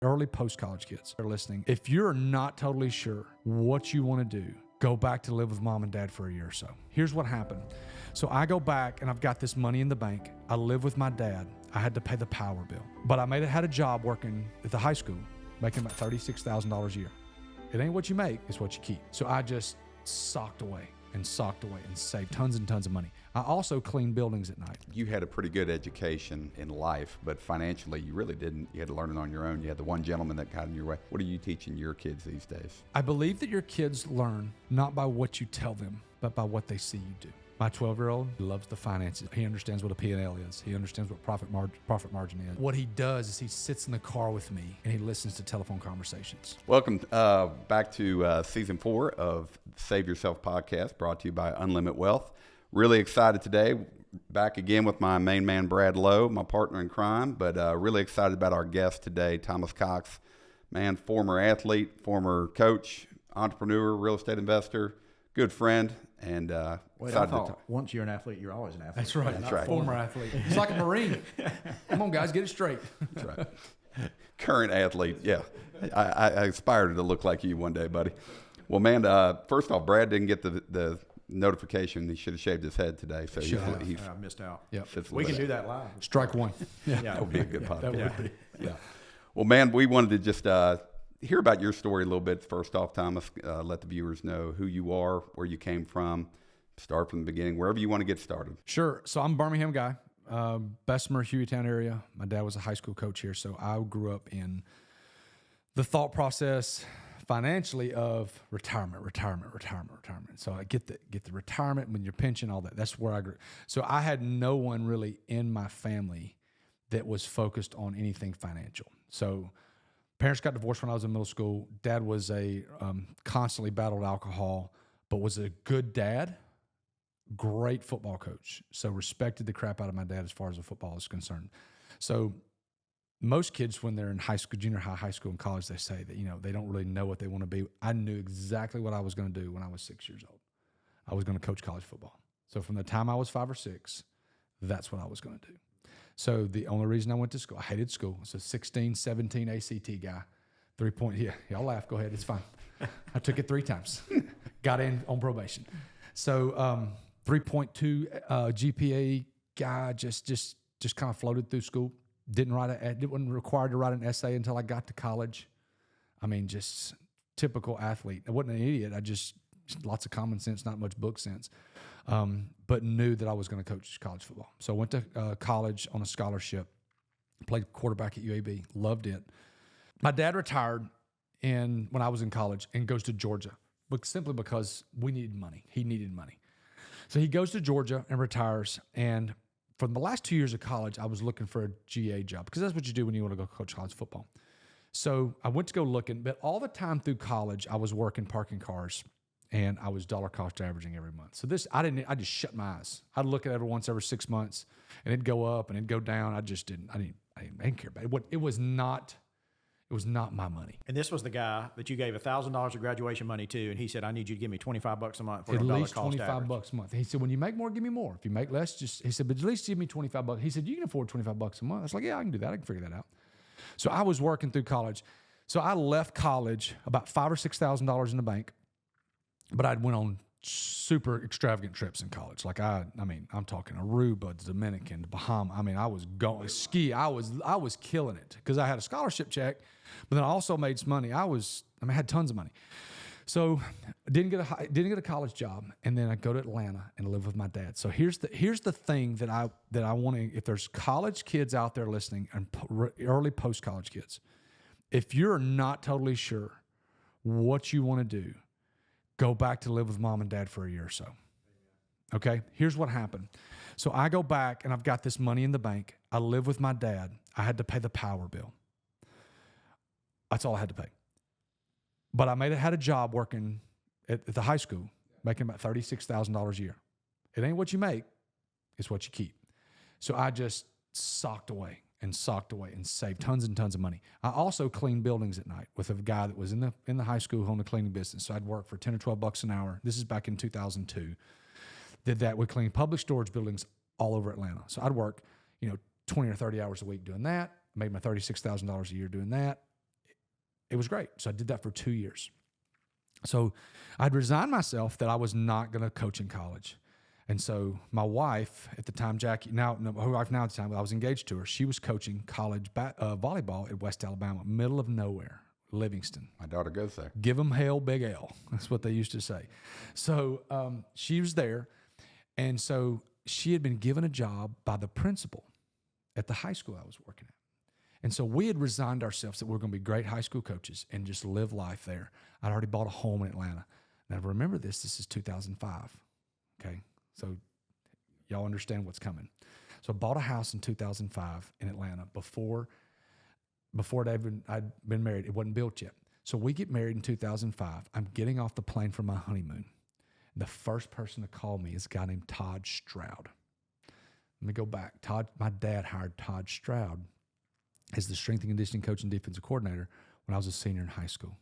early post-college kids are listening. If you're not totally sure what you want to do, go back to live with mom and dad for a year or so. Here's what happened. So I go back and I've got this money in the bank. I live with my dad. I had to pay the power bill, but I had a job working at the high school, making about $36,000 a year. It ain't what you make, it's what you keep. So I just socked away and saved tons and tons of money. I also cleaned buildings at night. You had a pretty good education in life, but financially you really didn't. You had to learn it on your own. You had the one gentleman that got in your way. What are you teaching your kids these days? I believe that your kids learn not by what you tell them, but by what they see you do. My 12-year-old loves the finances. He understands what a P&L is. He understands what profit margin is. What he does is he sits in the car with me and he listens to telephone conversations. Welcome back to Season 4 of Save Yourself Podcast, brought to you by Unlimit Wealth. Really excited today. Back again with my main man, Brad Lowe, my partner in crime, but really excited about our guest today, Thomas Cox. Man, former athlete, former coach, entrepreneur, real estate investor, good friend. And wait, I thought once you're an athlete, you're always an athlete. That's right. That's right. Former athlete. He's like a Marine. Come on, guys, get it straight. That's right. Current athlete, yeah. I aspired to look like you one day, buddy. Well, man, first off, Brad didn't get the notification. He should have shaved his head today. So he's I missed out. Yep. We can do that live. Strike one. Yeah. That would be a good podcast. That would be. Yeah. Well, man, we wanted to just hear about your story a little bit. First off, Thomas, let the viewers know who you are, where you came from. Start from the beginning, wherever you want to get started. Sure. So I'm a Birmingham guy, Bessemer, Hueytown area. My dad was a high school coach here, so I grew up in the thought process financially of retirement. So I get the retirement when your pension, all that. That's where I grew. So I had no one really in my family that was focused on anything financial. So parents got divorced when I was in middle school. Dad was constantly battled alcohol, but was a good dad, great football coach. So respected the crap out of my dad as far as the football is concerned. So most kids, when they're in high school, junior high school, and college, they say that, they don't really know what they want to be. I knew exactly what I was going to do when I was 6 years old. I was going to coach college football. So from the time I was 5 or 6, that's what I was going to do. So the only reason I went to school, I hated school. I was a 16, 17 ACT guy. 3-point, yeah, y'all laugh, go ahead, it's fine. I took it 3 times. Got in on probation. So 3.2 GPA guy, just kind of floated through school. Wasn't required to write an essay until I got to college. I mean, just typical athlete. I wasn't an idiot. Just lots of common sense, not much book sense, but knew that I was going to coach college football. So I went to college on a scholarship, played quarterback at UAB, loved it. My dad retired when I was in college and goes to Georgia, but simply because we needed money. He needed money. So he goes to Georgia and retires. And for the last 2 years of college, I was looking for a GA job because that's what you do when you want to go coach college football. So I went to go looking, but all the time through college, I was working parking cars and I was dollar cost averaging every month. So I just shut my eyes. I'd look at it every 6 months and it'd go up and it'd go down. I didn't care about it. It was not my money. And this was the guy that you gave $1,000 of graduation money to, and he said, "I need you to give me $25 a month for at a dollar least cost $25 a month." He said, "When you make more, give me more. If you make less, he said, but at least give me $25." He said, "You can afford $25 a month." I was like, "Yeah, I can do that. I can figure that out." So I was working through college. So I left college about $5,000 or $6,000 in the bank, but I'd went on super extravagant trips in college. Like I'm talking Aruba, Dominican, Bahamas. I mean, I was going ski. I was killing it because I had a scholarship check, but then I also made some money. I had tons of money. So I didn't get a college job, and then I go to Atlanta and live with my dad. So here's the thing that I want to. If there's college kids out there listening and early post college kids, if you're not totally sure what you want to do, go back to live with mom and dad for a year or so. Okay? Here's what happened. So I go back and I've got this money in the bank. I live with my dad. I had to pay the power bill. That's all I had to pay. But I had a job working at the high school, making about $36,000 a year. It ain't what you make, it's what you keep. So I just socked away and saved tons and tons of money. I also cleaned buildings at night with a guy that was in the high school who owned a cleaning business. So I'd work for $10 or $12 an hour. This is back in 2002. Did that. We cleaned public storage buildings all over Atlanta. So I'd work, 20 or 30 hours a week doing that. Made my $36,000 a year doing that. it was great. So I did that for 2 years. So I'd resigned myself that I was not going to coach in college. And so my wife at the time, Jackie, my wife now at the time, I was engaged to her. She was coaching college volleyball at West Alabama, middle of nowhere, Livingston. My daughter goes there. Give them hell, big L. That's what they used to say. So she was there. And so she had been given a job by the principal at the high school I was working at. And so we had resigned ourselves that we were going to be great high school coaches and just live life there. I'd already bought a home in Atlanta. Now, remember this is 2005, okay? So y'all understand what's coming. So I bought a house in 2005 in Atlanta before I'd been married. It wasn't built yet. So we get married in 2005. I'm getting off the plane for my honeymoon. The first person to call me is a guy named Todd Stroud. Let me go back. My dad hired Todd Stroud as the strength and conditioning coach and defensive coordinator when I was a senior in high school.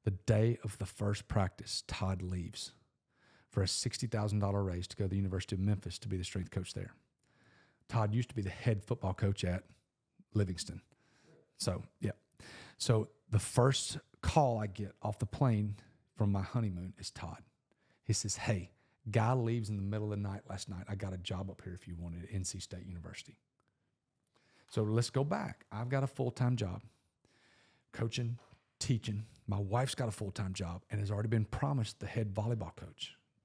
The day of the first practice, Todd leaves for a $60,000 raise to go to the University of Memphis to be the strength coach there. Todd used to be the head football coach at Livingston. So, yeah. So the first call I get off the plane from my honeymoon is Todd. He says, hey, guy leaves in the middle of the night last night. I got a job up here if you want it at NC State University. So let's go back. I've got a full-time job, coaching, teaching. My wife's got a full-time job and has already been promised the head volleyball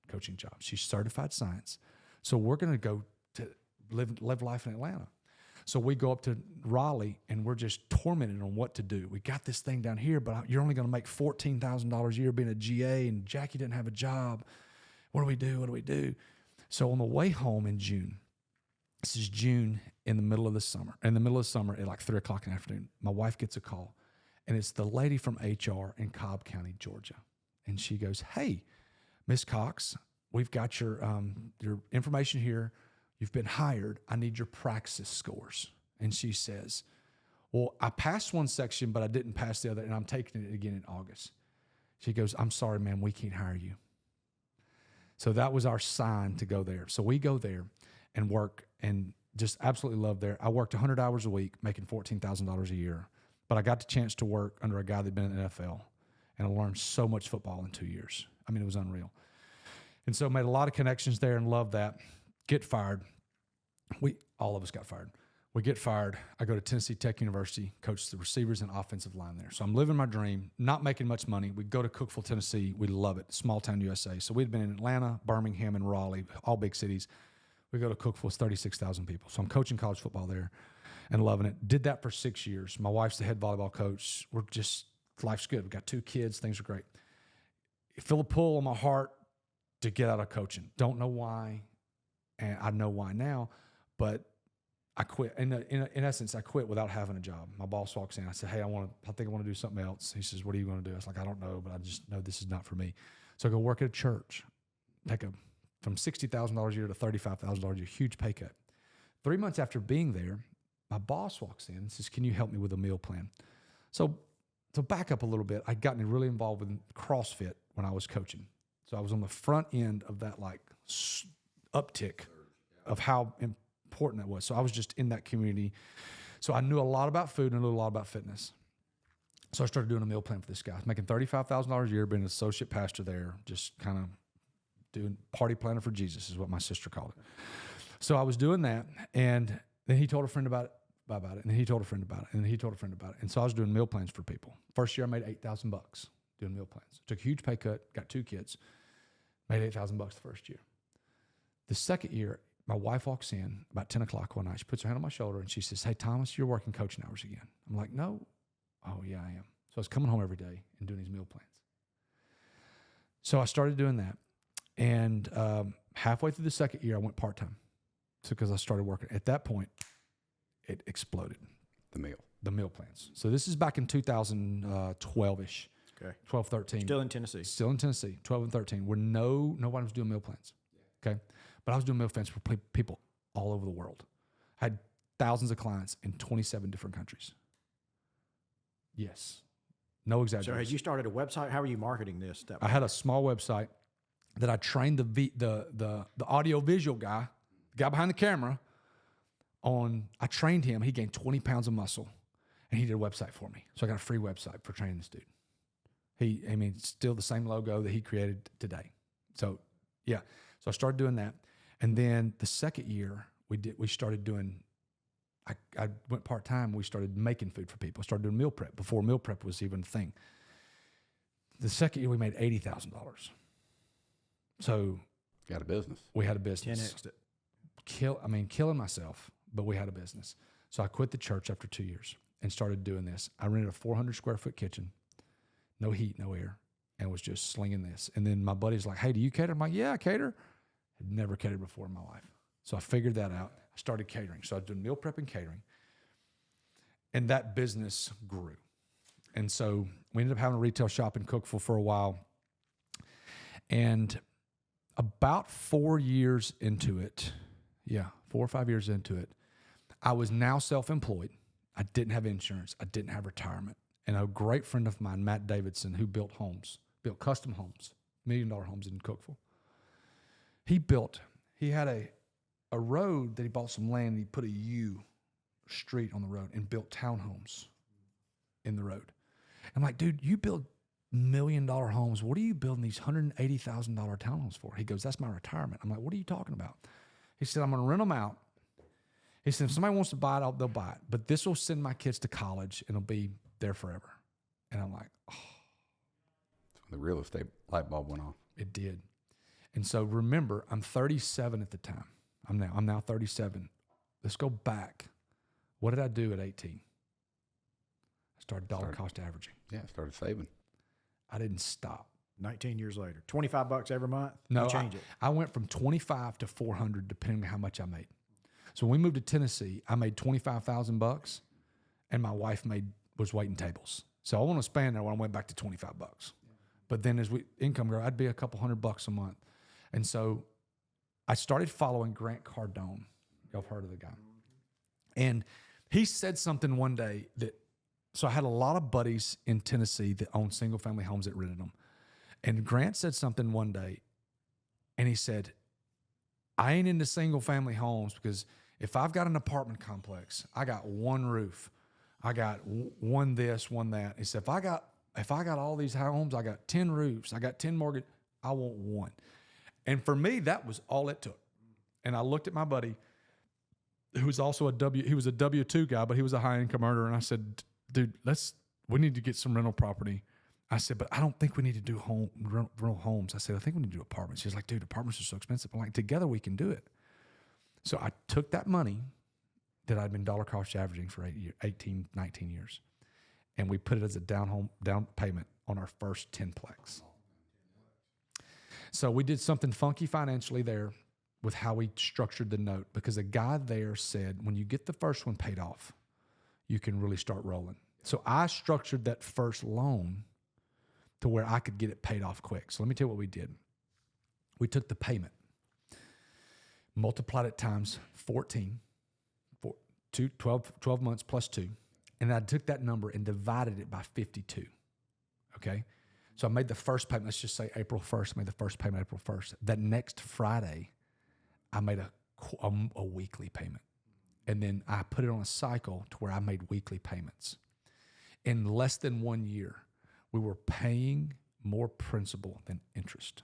coaching job. She's certified science. So we're going to go to live life in Atlanta. So we go up to Raleigh and we're just tormented on what to do. We got this thing down here, but you're only going to make $14,000 a year being a GA, and Jackie didn't have a job. What do we do? What do we do? So on the way home in June, this is June in the middle of the summer at like 3 o'clock in the afternoon, my wife gets a call, and it's the lady from HR in Cobb County, Georgia. And she goes, hey, Miss Cox, we've got your information here. You've been hired. I need your praxis scores. And she says, well, I passed one section, but I didn't pass the other, and I'm taking it again in August. She goes, I'm sorry, ma'am, we can't hire you. So that was our sign to go there. So we go there and work and just absolutely love there. I worked 100 hours a week, making $14,000 a year. But I got the chance to work under a guy that'd been in the NFL, and I learned so much football in 2 years. I mean, it was unreal. And so made a lot of connections there and loved that. Get fired. All of us got fired. We get fired. I go to Tennessee Tech University, coach the receivers and offensive line there. So I'm living my dream, not making much money. We go to Cookeville, Tennessee. We love it. Small town USA. So we'd been in Atlanta, Birmingham, and Raleigh, all big cities. We go to Cookeville, it's 36,000 people. So I'm coaching college football there and loving it. Did that for 6 years. My wife's the head volleyball coach. Life's good. We got 2 kids. Things are great. I feel a pull on my heart to get out of coaching. Don't know why, and I know why now, but I quit. In essence, I quit without having a job. My boss walks in. I said, hey, I think I want to do something else. He says, what are you going to do? I was like, I don't know, but I just know this is not for me. So I go work at a church, from $60,000 a year to $35,000 a year, huge pay cut. 3 months after being there, my boss walks in and says, can you help me with a meal plan? So to back up a little bit, I'd gotten really involved with CrossFit when I was coaching. So I was on the front end of that uptick of how important that was. So I was just in that community. So I knew a lot about food and I knew a lot about fitness. So I started doing a meal plan for this guy. I was making $35,000 a year, being an associate pastor there, just kind of doing party planner for Jesus is what my sister called it. So I was doing that, and then he told a friend about it, and then he told a friend about it, and then he told a friend about it. And so I was doing meal plans for people. First year I made $8,000 doing meal plans. Took a huge pay cut, got 2 kids, made $8,000 the first year. The second year, my wife walks in about 10 o'clock one night. She puts her hand on my shoulder and she says, hey, Thomas, you're working coaching hours again. I'm like, no. Oh, yeah, I am. So I was coming home every day and doing these meal plans. So I started doing that. And halfway through the second year, I went part-time. So because I started working. At that point, it exploded. The meal plans. So this is back in 2012-ish. Okay. 12, 13. Still in Tennessee. 12 and 13, where nobody was doing meal plans. Yeah. Okay. But I was doing meal plans for people all over the world. I had thousands of clients in 27 different countries. Yes. No exaggeration. So had you started a website? How are you marketing this? I had a small website that I trained the audio visual guy, the guy behind the camera, on. I trained him. He gained 20 pounds of muscle. And he did a website for me. So I got a free website for training this dude. Still the same logo that he created today. So yeah. So I started doing that. And then the second year we started doing, I went part-time. We started making food for people. I started doing meal prep before meal prep was even a thing. The second year we made $80,000. So got a business. We had a business. 10x'd it. Killing myself, but we had a business. So I quit the church after 2 years and started doing this. I rented a 400 square foot kitchen, no heat, no air, and was just slinging this. And then my buddy's like, hey, do you cater? I'm like, yeah, I cater. Had never catered before in my life. So I figured that out. I started catering. So I was doing meal prep and catering. And that business grew. And so we ended up having a retail shop in Cookville for a while. And about 4 years into it, 4 or 5 years into it, I was now self-employed. I didn't have insurance. I didn't have retirement. And a great friend of mine, Matt Davidson, who built custom homes, $1 million homes in Cookville. He had a road that he bought some land and he put a U street on the road and built townhomes in the road. I'm like, dude, you build $1 million homes. What are you building these $180,000 townhomes for? He goes, that's my retirement. I'm like, what are you talking about? He said, I'm going to rent them out. He said, if somebody wants to buy it, they'll buy it. But this will send my kids to college and it'll be there forever. And I'm like, oh. The real estate light bulb went off. It did. And so remember, I'm 37 at the time. I'm now 37. Let's go back. What did I do at 18? I started dollar cost averaging. Yeah, started saving. I didn't stop. 19 years later, $25 every month. No, you change it. I went from 25 to 400 depending on how much I made. So when we moved to Tennessee, I made $25,000, and my wife was waiting tables. So I want to expand there when I went back to $25. But then as income grew, I'd be a couple $100 a month. And so I started following Grant Cardone. Y'all have heard of the guy. And he said something one day so I had a lot of buddies in Tennessee that owned single family homes that rented them. And Grant said something one day, and he said, I ain't into single family homes because if I've got an apartment complex, I got one roof. I got one this, one that. He said, if I got all these homes, I got 10 roofs, I got 10 mortgage, I want one. And for me, that was all it took. And I looked at my buddy, who was also he was a W-2 guy, but he was a high income earner. And I said, dude, we need to get some rental property. I said, but I don't think we need to do rental homes. I said, I think we need to do apartments. He was like, dude, apartments are so expensive. I'm like, together we can do it. So I took that money that I'd been dollar cost averaging for 18, 19 years, and we put it as a down payment on our first 10-plex. So we did something funky financially there with how we structured the note, because a guy there said, when you get the first one paid off, you can really start rolling. So I structured that first loan to where I could get it paid off quick. So let me tell you what we did. We took the payment, multiplied it times 14, 12 months plus 2, and I took that number and divided it by 52, okay? So I made the first payment, let's just say April 1st, I made the first payment April 1st. That next Friday, I made a weekly payment. And then I put it on a cycle to where I made weekly payments. In less than 1 year, we were paying more principal than interest.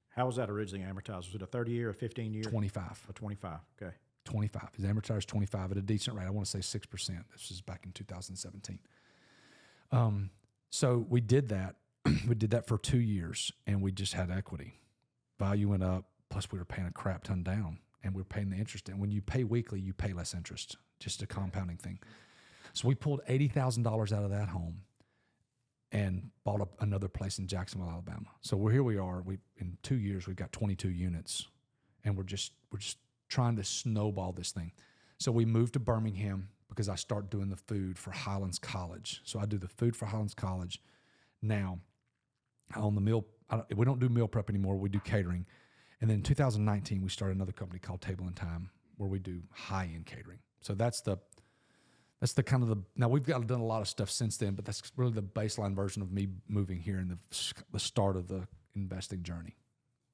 How was that originally amortized? Was it a 30-year, a 15-year? 25. A 25, okay. 25. It's amortized 25 at a decent rate. I want to say 6%. This was back in 2017. So we did that. We did that for 2 years, and we just had equity. Value went up, plus we were paying a crap ton down, and we were paying the interest. And when you pay weekly, you pay less interest, just a compounding thing. So we pulled $80,000 out of that home and bought up another place in Jacksonville, Alabama. So here we are. In 2 years, we've got 22 units, and we're just trying to snowball this thing. So we moved to Birmingham because I started doing the food for Highlands College. So I do the food for Highlands College now. On the meal, we don't do meal prep anymore. We do catering. And then in 2019, we started another company called Table and Time, where we do high-end catering. So that's the kind of now we've done a lot of stuff since then, but that's really the baseline version of me moving here and the start of the investing journey.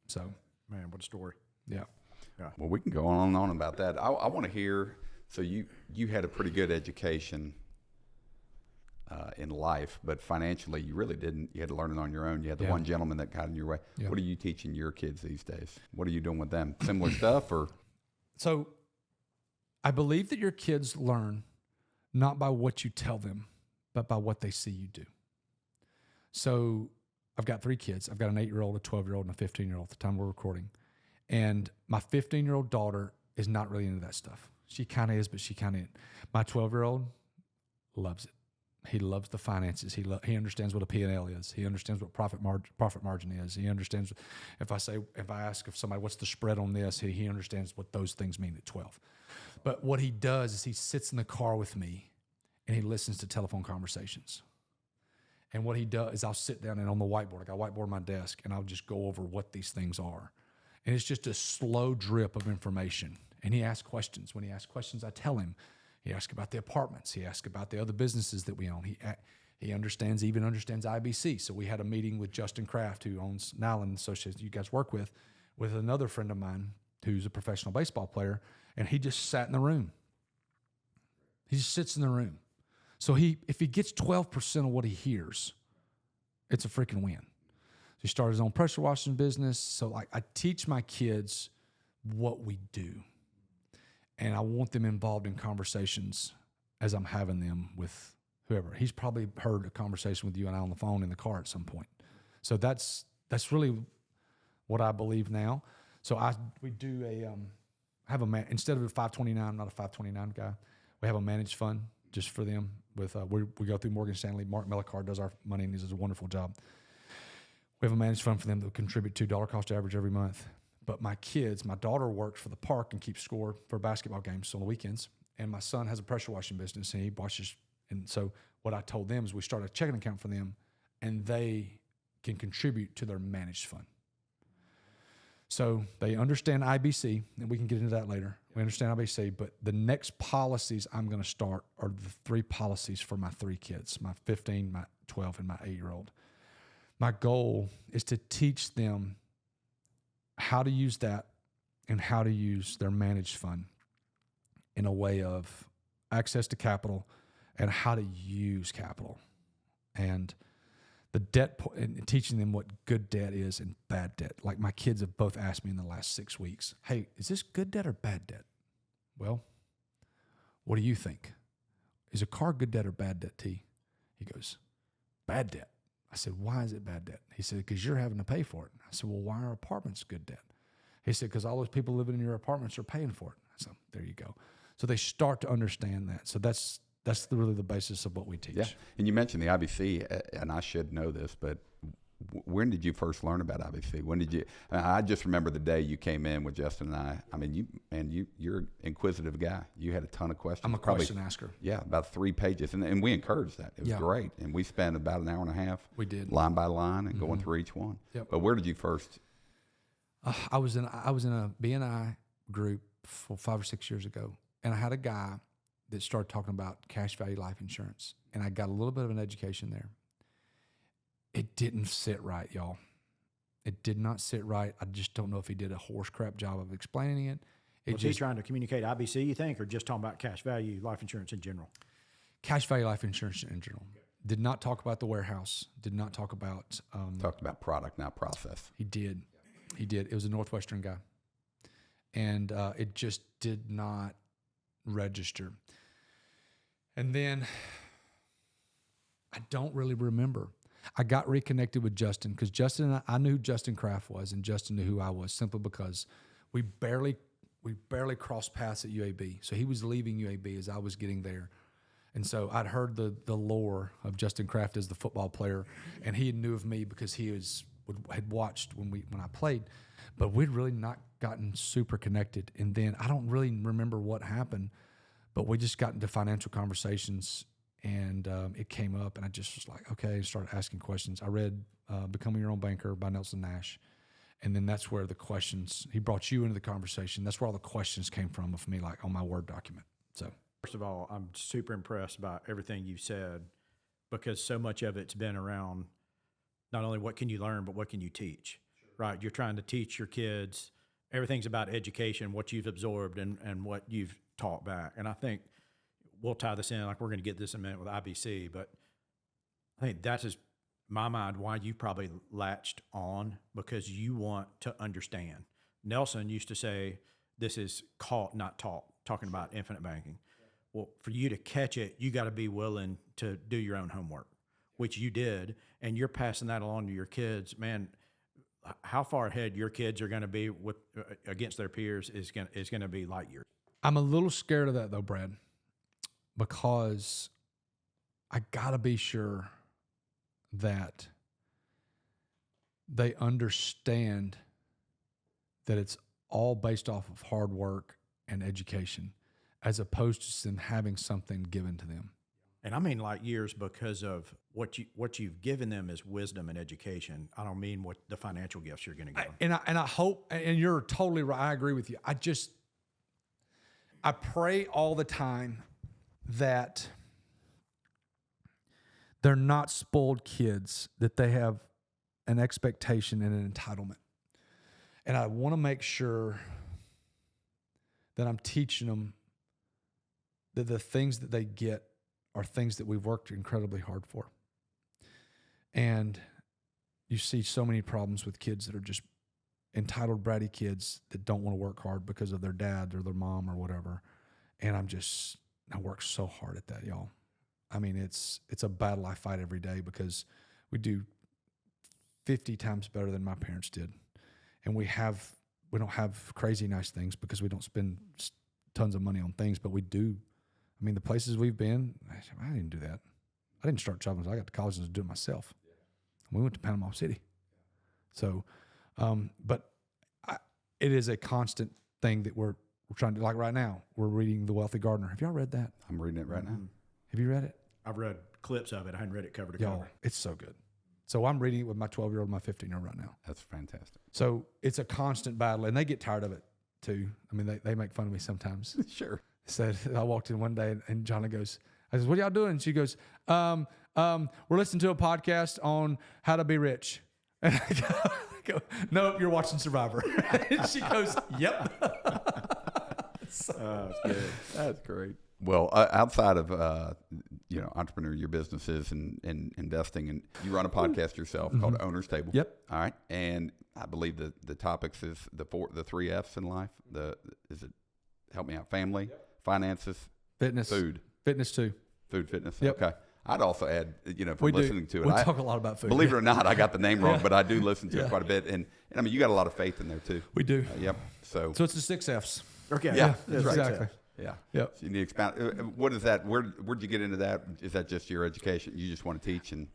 So, man, what a story. Yeah. Well, we can go on and on about that. I want to hear, so you had a pretty good education in life, but financially you really didn't. You had to learn it on your own. You had the one gentleman that got in your way. Yeah. What are you teaching your kids these days? What are you doing with them? Similar stuff or? So I believe that your kids learn not by what you tell them, but by what they see you do. So I've got 3 kids. I've got an 8-year-old, a 12-year-old, and a 15-year-old at the time we're recording. And my 15-year-old daughter is not really into that stuff. She kind of is, but she kind of isn't. My 12-year-old loves it. He loves the finances. He understands what a P&L is. He understands what profit margin is. He understands if I ask of somebody what's the spread on this, he understands what those things mean at 12. But what he does is he sits in the car with me and he listens to telephone conversations. And what he does is I'll sit down and on the whiteboard, I got a whiteboard on my desk, and I'll just go over what these things are. And it's just a slow drip of information. And he asks questions. When he asks questions, I tell him. He asks about the apartments. He asks about the other businesses that we own. He understands IBC. So we had a meeting with Justin Kraft, who owns Nyland Associates, you guys work with another friend of mine who's a professional baseball player, and he just sat in the room. He just sits in the room. So if he gets 12% of what he hears, it's a freaking win. He started his own pressure washing business. So I teach my kids what we do. And I want them involved in conversations as I'm having them with whoever. He's probably heard a conversation with you and I on the phone in the car at some point. So that's really what I believe now. So we do instead of a 529, I'm not a 529 guy. We have a managed fund just for them. We go through Morgan Stanley. Mark Mellicard does our money, and he does a wonderful job. We have a managed fund for them that will contribute $2 cost average every month. But my daughter works for the park and keeps score for basketball games on the weekends. And my son has a pressure washing business, and he washes. And so what I told them is we start a checking account for them, and they can contribute to their managed fund. So they understand IBC, and we can get into that later. We understand IBC, but the next policies I'm going to start are the 3 policies for my 3 kids, my 15, my 12, and my 8-year-old. My goal is to teach them how to use that and how to use their managed fund in a way of access to capital and how to use capital. And the debt, and teaching them what good debt is and bad debt. Like my kids have both asked me in the last 6 weeks, hey, is this good debt or bad debt? Well, what do you think? Is a car good debt or bad debt, T? He goes, bad debt. I said, why is it bad debt? He said, because you're having to pay for it. I said, well, why are apartments good debt? He said, because all those people living in your apartments are paying for it. So there you go. So they start to understand that. So that's really the basis of what we teach. Yeah, and you mentioned the IBC, and I should know this, but when did you first learn about IBC? When did you? I just remember the day you came in with Justin and I. I mean, you're an inquisitive guy. You had a ton of questions. I'm a question asker. Yeah, about 3 pages, and we encouraged that. It was great, and we spent about an hour and a half. We did, line by line and going through each one. Yep. But where did you first? I was in a BNI group 5 or 6 years ago, and I had a guy that started talking about cash value life insurance, and I got a little bit of an education there. It didn't sit right, y'all. It did not sit right. I just don't know if he did a horse crap job of explaining it. Was he trying to communicate IBC, you think, or just talking about cash value life insurance in general? Cash value life insurance in general. Did not talk about the warehouse. Did not talk about... talked about product, not process. He did. He did. It was a Northwestern guy. And it just did not register. And then I don't really remember. I got reconnected with Justin because Justin and I knew who Justin Kraft was, and Justin knew who I was simply because we barely crossed paths at UAB. So he was leaving UAB as I was getting there. And so I'd heard the lore of Justin Kraft as the football player, and he knew of me because he had watched when I played, but we'd really not gotten super connected. And then I don't really remember what happened, but we just got into financial conversations, and it came up, and I just was like, okay, and started asking questions. I read Becoming Your Own Banker by Nelson Nash, and then that's where the questions, he brought you into the conversation. That's where all the questions came from me, like on my Word document. So first of all, I'm super impressed by everything you've said, because so much of it's been around not only what can you learn, but what can you teach, right? You're trying to teach your kids. Everything's about education, what you've absorbed and what you've taught back. And I think we'll tie this in, like we're going to get this in a minute with IBC, but I think that is my mind why you probably latched on, because you want to understand. Nelson used to say, this is caught, not taught, talking about infinite banking. Well, for you to catch it, you got to be willing to do your own homework, which you did, and you're passing that along to your kids. Man, how far ahead your kids are going to be with against their peers is going to be light years. I'm a little scared of that though, Brad, because I got to be sure that they understand that it's all based off of hard work and education, as opposed to them having something given to them. And I mean light years because of what you've given them is wisdom and education. I don't mean what the financial gifts you're going to give them. And I hope, and you're totally right. I agree with you. I pray all the time that they're not spoiled kids, that they have an expectation and an entitlement. And I want to make sure that I'm teaching them that the things that they get are things that we've worked incredibly hard for. And you see so many problems with kids that are just entitled, bratty kids that don't want to work hard because of their dad or their mom or whatever. And I work so hard at that, y'all. I mean, it's a battle I fight every day, because we do 50 times better than my parents did. And we don't have crazy nice things because we don't spend tons of money on things, but we do. I mean, the places we've been, I didn't do that. I didn't start traveling until I got to college and do it myself. We went to Panama City. So, it is a constant thing that we're trying to, like right now, we're reading The Wealthy Gardener. Have y'all read that? I'm reading it right now. Have you read it? I've read clips of it. I hadn't read it cover to Y'all, cover. it's so good. So I'm reading it with my 12-year-old and my 15-year-old right now. That's fantastic. So it's a constant battle, and they get tired of it too. I mean, they make fun of me sometimes. Sure. Said I walked in one day and Jonna goes, I said, "What are y'all doing?" And she goes, we're listening to a podcast on how to be rich." And I go, "No, you're watching Survivor." And she goes, "Yep." That's good. That's great. Well, outside of entrepreneur, your businesses and investing, and you run a podcast yourself called Owner's Table. Yep. All right. And I believe the topics is the 3 F's in life. Help me out? Family, finances, Fitness, fitness too. Food, fitness. Yep. Okay. I'd also add, from We listening do. to it. We talk a lot about food. Believe it or not, I got the name wrong, but I do listen to it quite a bit. And I mean, you got a lot of faith in there too. We do. Yep. So it's the 6 F's. Okay. Yeah, that's right. Exactly. yeah. Yep. So you need to expound. What is that? Where'd you get into that? Is that just your education? You just want to teach and.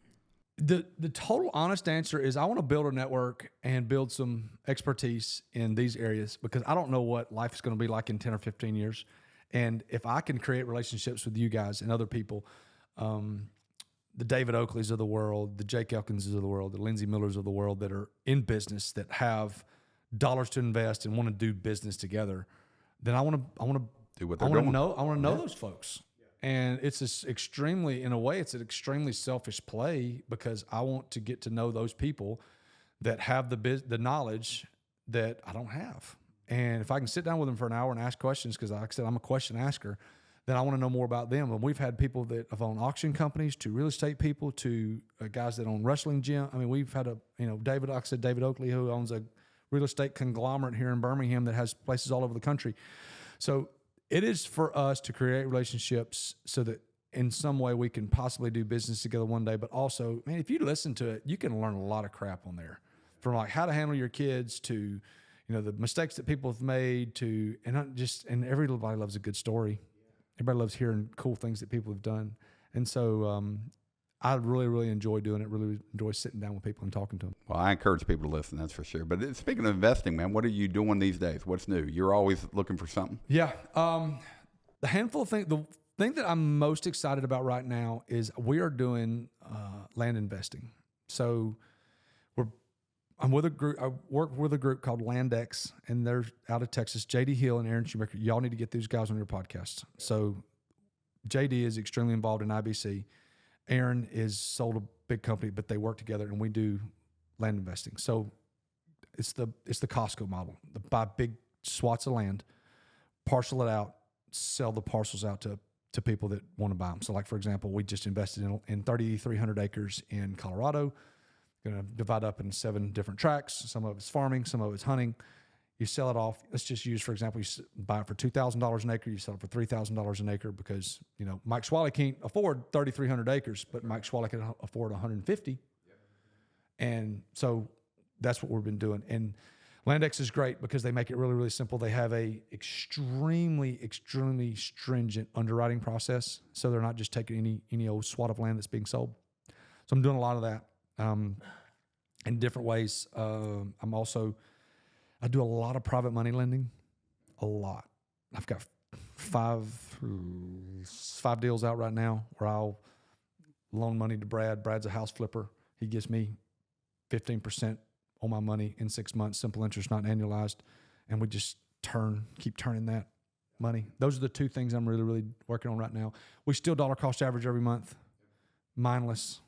The total honest answer is I want to build a network and build some expertise in these areas, because I don't know what life is going to be like in 10 or 15 years. And if I can create relationships with you guys and other people, the David Oakleys of the world, the Jake Elkinses of the world, the Lindsay Millers of the world that are in business, that have dollars to invest and want to do business together, then I want to do what they're doing. I want to know those folks. And it's an extremely selfish play, because I want to get to know those people that have the knowledge that I don't have. And if I can sit down with them for an hour and ask questions, because like I said, I'm a question asker, then I want to know more about them. And we've had people that have owned auction companies, to real estate people, to guys that own wrestling gym. I mean, we've had David Oakley, who owns a real estate conglomerate here in Birmingham that has places all over the country. So it is for us to create relationships so that in some way we can possibly do business together one day. But also, man, if you listen to it, you can learn a lot of crap on there, from like how to handle your kids to, the mistakes that people have made and everybody loves a good story. Everybody loves hearing cool things that people have done. And so I really, really enjoy doing it, really enjoy sitting down with people and talking to them. Well, I encourage people to listen, that's for sure. But speaking of investing, man, what are you doing these days? What's new? You're always looking for something. Yeah. The thing that I'm most excited about right now is we are doing land investing. So I'm with a group. I work with a group called LandX, and they're out of Texas. JD Hill and Aaron Schumacher. Y'all need to get these guys on your podcast. So JD is extremely involved in IBC. Aaron is sold a big company, but they work together, and we do land investing. So it's the Costco model. Buy big swaths of land, parcel it out, sell the parcels out to to people that want to buy them. So like, for example, we just invested in 3,300 acres in Colorado, going to divide up in 7 different tracts. Some of it's farming, some of it's hunting. You sell it off. Let's just use, for example, you buy it for $2,000 an acre. You sell it for $3,000 an acre because, you know, Mike Swally can't afford 3,300 acres, but Mike Swally can afford 150. And so that's what we've been doing. And Landex is great because they make it really, really simple. They have a extremely, extremely stringent underwriting process. So they're not just taking any old swat of land that's being sold. So I'm doing a lot of that in different ways. I do a lot of private money lending, a lot. I've got five deals out right now where I'll loan money to Brad. Brad's a house flipper. He gives me 15% on my money in 6 months, simple interest, not annualized. And we just keep turning that money. Those are the 2 things I'm really, really working on right now. We still dollar cost average every month. Mindless.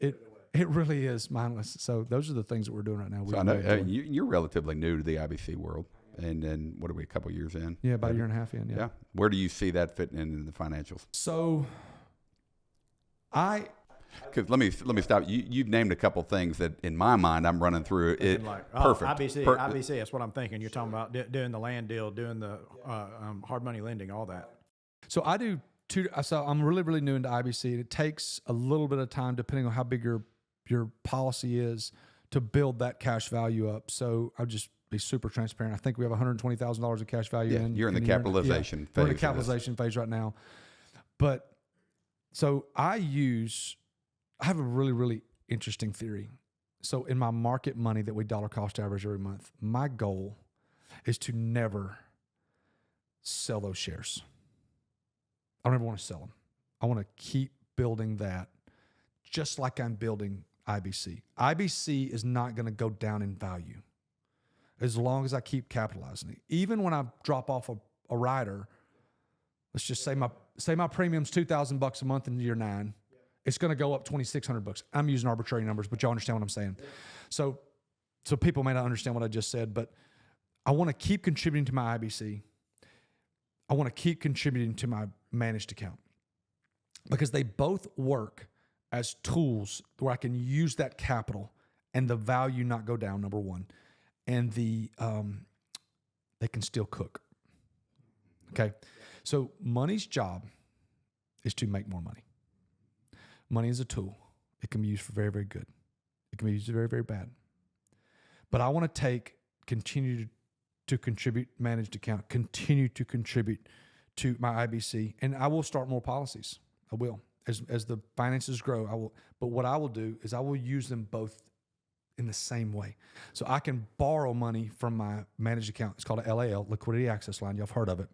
It really is mindless. So those are the things that we're doing right now. So I know you're relatively new to the IBC world. And then what are we, a couple of years in? Yeah, about a year and a half in. Yeah. Where do you see that fitting in the financials? So Because let me stop. You've named a couple things that in my mind I'm running through it. Like, perfect. IBC. That's what I'm thinking. You're talking about doing the land deal, doing the hard money lending, all that. So I do so I'm really, really new into IBC, and it takes a little bit of time depending on how big your policy is to build that cash value up. So I'll just be super transparent. I think we have $120,000 of cash value. Yeah, you're in the capitalization phase. We're in the capitalization phase right now. But so I have a really, really interesting theory. So in my market money that we dollar cost average every month, my goal is to never sell those shares. I don't ever want to sell them. I want to keep building that just like I'm building IBC. IBC is not going to go down in value as long as I keep capitalizing it. Even when I drop off a rider, let's just say my premium's $2,000 a month in year 9. It's going to go up $2,600. I'm using arbitrary numbers, but y'all understand what I'm saying. So people may not understand what I just said, but I want to keep contributing to my IBC. I want to keep contributing to my managed account because they both work as tools where I can use that capital and the value not go down, number one, and they can still cook. Okay, so money's job is to make more money. Money is a tool. It can be used for very, very good. It can be used very, very bad. But I want to continue to contribute managed account, continue to contribute to my IBC, and I will start more policies. I will. As the finances grow, I will. But what I will do is I will use them both in the same way. So I can borrow money from my managed account. It's called a LAL, Liquidity Access Line. Y'all have heard of it.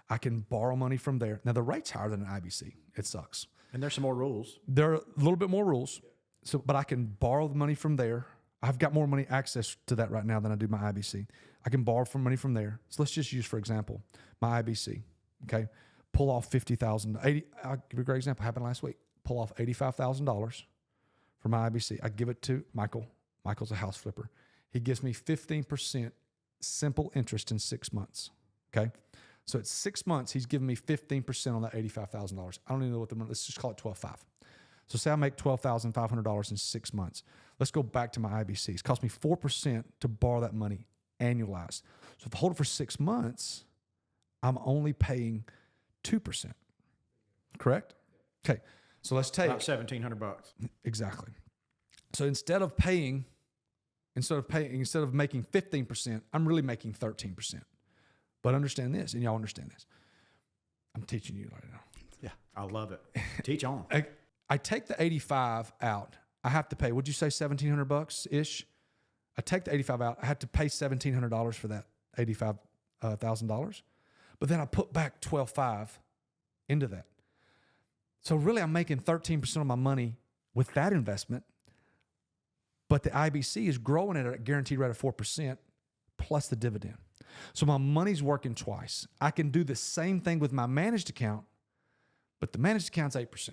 I can borrow money from there. Now, the rate's higher than an IBC. It sucks. And there's some more rules. There are a little bit more rules. So, but I can borrow the money from there. I've got more money access to that right now than I do my IBC. I can borrow money from there. So let's just use, for example, my IBC. Okay, pull off $50,000. I'll give you a great example. Happened last week. Pull off $85,000 for my IBC. I give it to Michael. Michael's a house flipper. He gives me 15% simple interest in 6 months. Okay, so at 6 months, he's giving me 15% on that $85,000. I don't even know what let's just call it $12,500. So say I make $12,500 in 6 months. Let's go back to my IBC. It's cost me 4% to borrow that money annualized. So if I hold it for 6 months, I'm only paying 2%. Correct? Okay. So let's take about $1,700. Exactly. So instead of making 15%, I'm really making 13%. But understand this, and y'all understand this. I'm teaching you right now. Yeah, I love it. Teach on. I take the 85 out. I have to pay. Would you say $1,700 ish? I take the 85 out. I have to pay $1,700 for that $85,000. But then I put back 12.5 into that. So really, I'm making 13% of my money with that investment. But the IBC is growing at a guaranteed rate of 4% plus the dividend. So my money's working twice. I can do the same thing with my managed account, but the managed account's 8%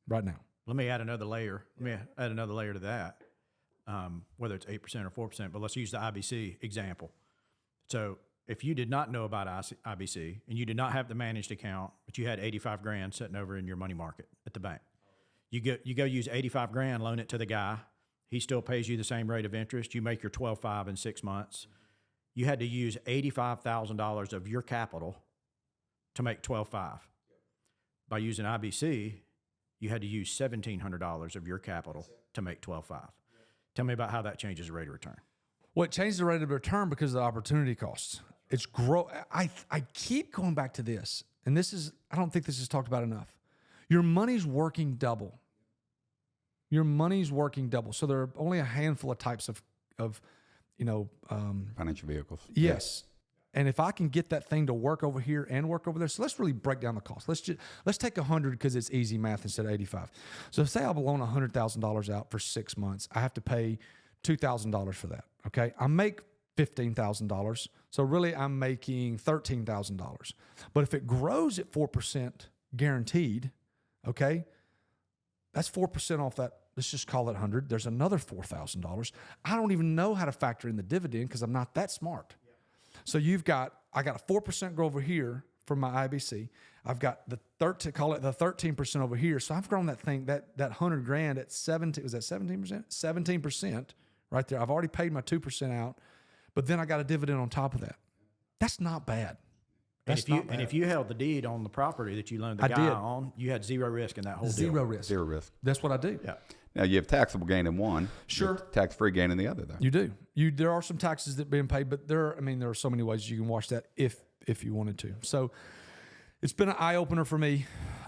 right now. Let me add another layer. To that, whether it's 8% or 4%, but let's use the IBC example. So if you did not know about IBC and you did not have the managed account, but you had 85 grand sitting over in your money market at the bank, you go use 85 grand, loan it to the guy. He still pays you the same rate of interest. You make your 12.5 in 6 months. You had to use $85,000 of your capital to make 12.5. By using IBC, you had to use $1,700 of your capital to make 12.5. Tell me about how that changes the rate of return. Well, it changed the rate of return because of the opportunity costs. It's I keep going back to this, and this is, I don't think this is talked about enough. Your money's working double. Your money's working double. So there are only a handful of types of Financial vehicles. Yes. And if I can get that thing to work over here and work over there, so let's really break down the cost. Let's take 100 because it's easy math instead of 85. So say I'll loan $100,000 out for 6 months. I have to pay $2,000 for that. Okay, I make $15,000, so really I'm making $13,000. But if it grows at 4% guaranteed, okay, that's 4% off that. Let's just call it 100. There's another $4,000. I don't even know how to factor in the dividend because I'm not that smart. So I got a 4% grow over here from my IBC. I've got the 13% over here. So I've grown that thing, that 100 grand at 17, was that 17%? 17% right there. I've already paid my 2% out, but then I got a dividend on top of that. That's not bad. And if you held the deed on the property that you loaned the guy on, you had zero risk in that whole deal. Zero risk. That's what I do. Yeah. Now you have taxable gain in one. Sure. Tax-free gain in the other, though. You do. There are some taxes that are being paid, but there are so many ways you can watch that if you wanted to. So it's been an eye-opener for me.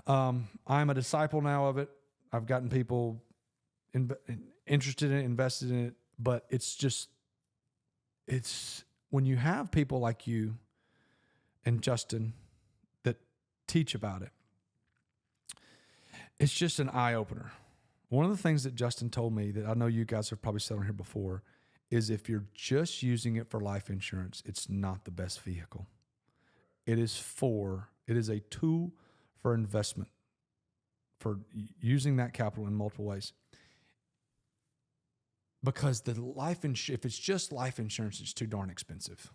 I'm a disciple now of it. I've gotten people interested in it, invested in it, but it's when you have people like you and Justin that teach about it, it's just an eye-opener. One of the things that Justin told me that I know you guys have probably said on here before is if you're just using it for life insurance, it's not the best vehicle. It is a tool for investment, for using that capital in multiple ways. Because if it's just life insurance, it's too darn expensive.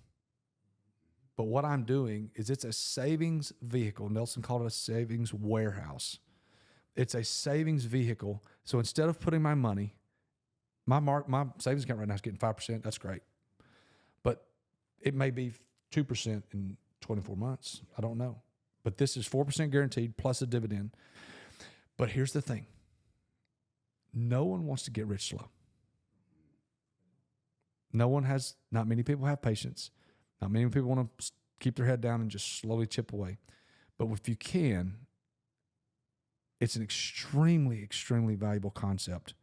But what I'm doing is it's a savings vehicle. Nelson called it a savings warehouse. It's a savings vehicle. So instead of putting my money, my savings account right now is getting 5%. That's great. But it may be 2% in 24 months. I don't know. But this is 4% guaranteed plus a dividend. But here's the thing. No one wants to get rich slow. Not many people have patience. Not many people want to keep their head down and just slowly chip away. But if you can, it's an extremely, extremely valuable concept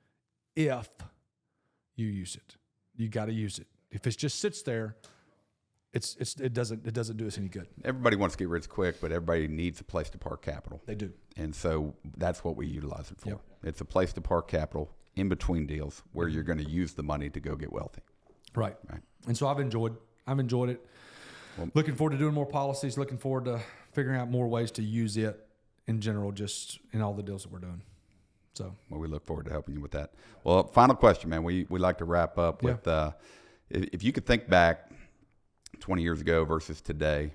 if you use it. You got to use it. If it just sits there, it doesn't do us any good. Everybody wants to get rich quick, but everybody needs a place to park capital. They do. And so that's what we utilize it for. Yep. It's a place to park capital in between deals where you're going to use the money to go get wealthy. Right. And so I've enjoyed it. Well, looking forward to doing more policies, looking forward to figuring out more ways to use it in general, just in all the deals that we're doing. So, well, we look forward to helping you with that. Well, final question, man. We like to wrap up with, if you could think back 20 years ago versus today,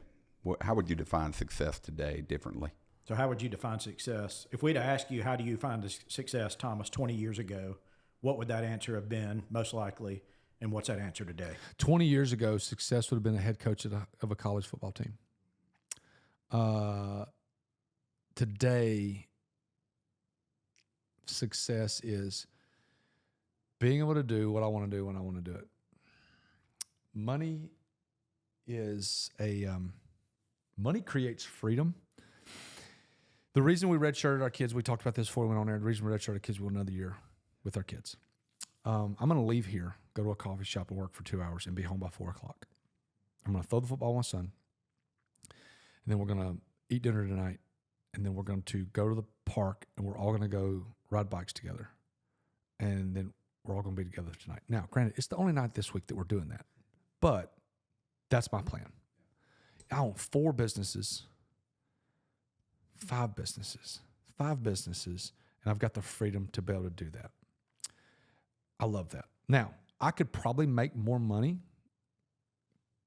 how would you define success today differently? So how would you define success? If we'd asked you, how do you find success, Thomas, 20 years ago, what would that answer have been most likely? And what's that answer today? 20 years ago, success would have been a head coach of a college football team. Today, success is being able to do what I want to do when I want to do it. Money creates freedom. The reason we redshirted our kids, we talked about this before we went on air. The reason we redshirted our kids, we went another year with our kids. I'm going to leave here, go to a coffee shop and work for 2 hours and be home by 4 o'clock. I'm going to throw the football with my son. And then we're going to eat dinner tonight. And then we're going to go to the park and we're all going to go ride bikes together. And then we're all going to be together tonight. Now, granted, it's the only night this week that we're doing that. But that's my plan. I own 4 businesses, 5 businesses, and I've got the freedom to be able to do that. I love that. Now, I could probably make more money,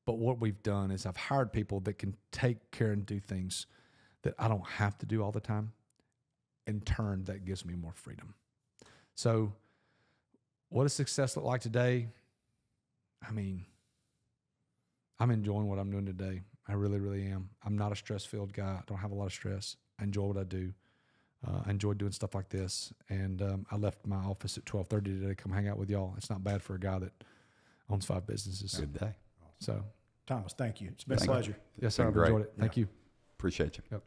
But what we've done is I've hired people that can take care and do things that I don't have to do all the time. In turn, that gives me more freedom. So what does success look like today? I mean, I'm enjoying what I'm doing today. I really, really am. I'm not a stress-filled guy. I don't have a lot of stress. I enjoy what I do. I enjoy doing stuff like this. And I left my office at 12:30 today to come hang out with y'all. It's not bad for a guy that owns 5 businesses. Good day. So, Thomas, thank you. It's been a Thank you. pleasure. yes, sir. Been I've great. enjoyed it. Thank you. Appreciate you. Yep.